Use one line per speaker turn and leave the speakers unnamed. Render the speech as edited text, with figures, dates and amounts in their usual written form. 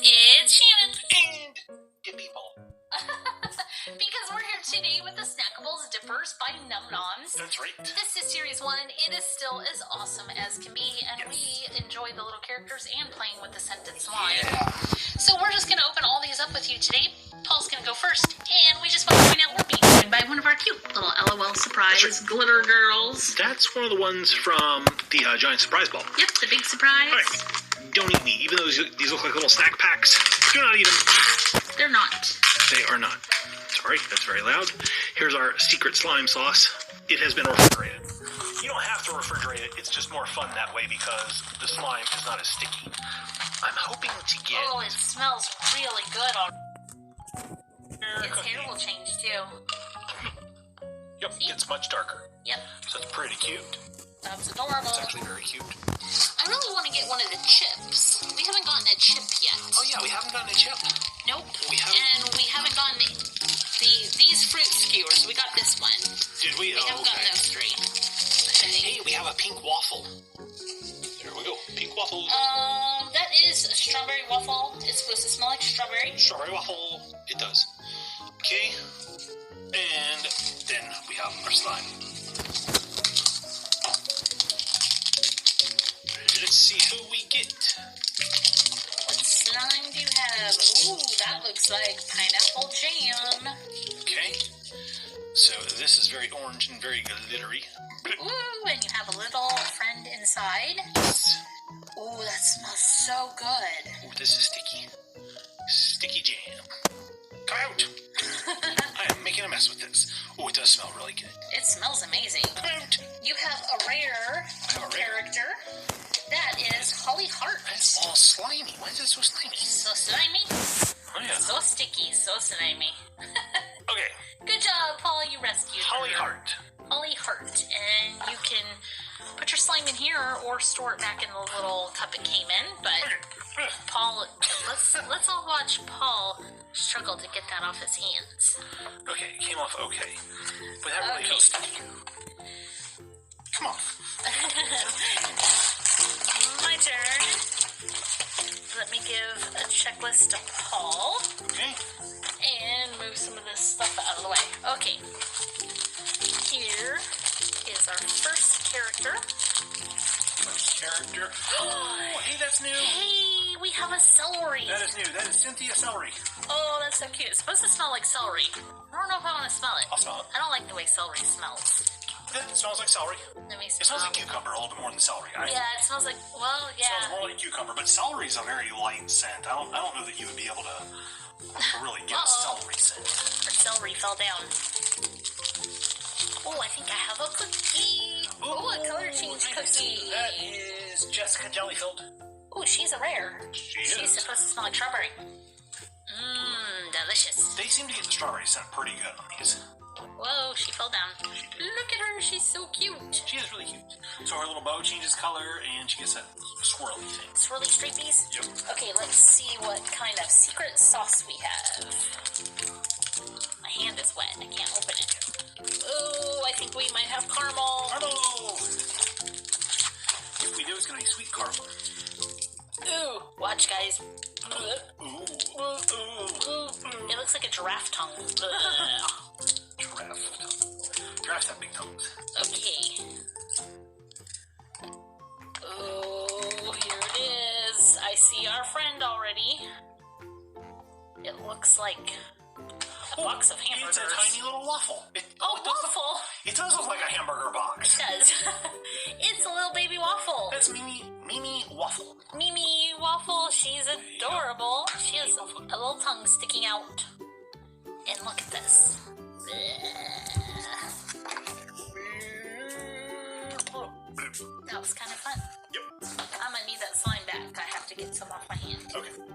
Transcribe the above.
it's Shannon.
And Dippy Ball.
Because we're here today with the Snackables Dippers by noms.
That's right.
This is Series 1. It is still as awesome as can be, and we enjoy the little characters and playing with the scented slime.
Yeah.
So we're just going to open all these up with you today. Paul's going to go first, and we just want to point out we're being joined by one of our cute little LOL surprise glitter girls.
That's one of the ones from the Giant Surprise Ball.
Yep, the big surprise.
All right. Don't eat me. Even though these look like little snack packs, do not eat them.
They're not.
They are not. Sorry, that's very loud. Here's our secret slime sauce. It has been refrigerated. You don't have to refrigerate it. It's just more fun that way because the slime is not as sticky. I'm hoping to get...
Oh, it smells really good. Its hair will change too.
Yep, it's much darker.
Yep.
So it's pretty cute.
That's adorable.
It's actually very cute.
I really want to get one of the chips. We haven't gotten a chip yet.
Oh yeah, we haven't gotten a chip.
Nope.
We haven't.
And we haven't gotten these fruit skewers. We got this one.
Did we?
We haven't gotten those three.
Hey, we have a pink waffle. There we go. Pink waffle.
That is a strawberry waffle. It's supposed to smell like strawberry.
Strawberry waffle. It does. Okay. And then we have our slime. Let's see who we get.
What slime do you have? Ooh, that looks like pineapple jam.
Okay. So this is very orange and very glittery.
Ooh, and you have a little friend inside. Ooh, that smells so good.
Ooh, this is sticky. Sticky jam. Come out! I am making a mess with this. Ooh, it does smell really good.
It smells amazing.
Come out!
You have a rare character. That is Holly Hart.
That's all slimy. Why is it so slimy?
So slimy.
Oh yeah.
So sticky. So slimy.
Okay.
Good job, Paul. You rescued
Holly
her.
Hart.
Holly Hart. And you can put your slime in here or store it back in the little cup it came in. But
Okay.
Paul, let's all watch Paul struggle to get that off his hands.
Okay, it came off okay. But that really feels sticky. Come on.
My turn. Let me give a checklist to Paul.
Okay.
And move some of this stuff out of the way. Okay. Here is our first character.
First character. Oh, hey, that's new.
Hey, we have a celery.
That is new. That is Cynthia Celery.
Oh, that's so cute. It's supposed to smell like celery. I don't know if I want to smell it.
I'll smell it.
I don't like the way celery smells.
It smells like celery.
Let me
It smells like cucumber a little bit more than celery.
Yeah, it smells like, well,
It smells
yeah.
more like cucumber, but celery is a very light scent. I don't know that you would be able to really get a celery scent.
Our celery fell down. Oh, I think I have a cookie. Oh, a color change cookie.
That is Jessica Jellyfield.
Oh, she's a rare.
She's
supposed to smell like strawberry. Mmm, delicious.
They seem to get the strawberry scent pretty good on these.
Whoa, she fell down. Look at her, she's so cute.
She is really cute. So her little bow changes color, and she gets that swirly thing.
Swirly straighties?
Yep.
Okay, let's see what kind of secret sauce we have. My hand is wet, I can't open it. Oh, I think we might have caramel.
Caramel! If we do, it's going to be sweet caramel.
Ooh, watch guys.
Ooh.
It looks like a giraffe tongue.
Giraffes have big tongues.
Okay. Oh, here it is. I see our friend already. It looks like a box of hamburgers.
It's a tiny little waffle.
Waffle?
It does look like a hamburger box.
It does. It's a little baby waffle.
That's Mimi Waffle.
Mimi Waffle, she's adorable. She has a little tongue sticking out. And look at this. That was kind of fun.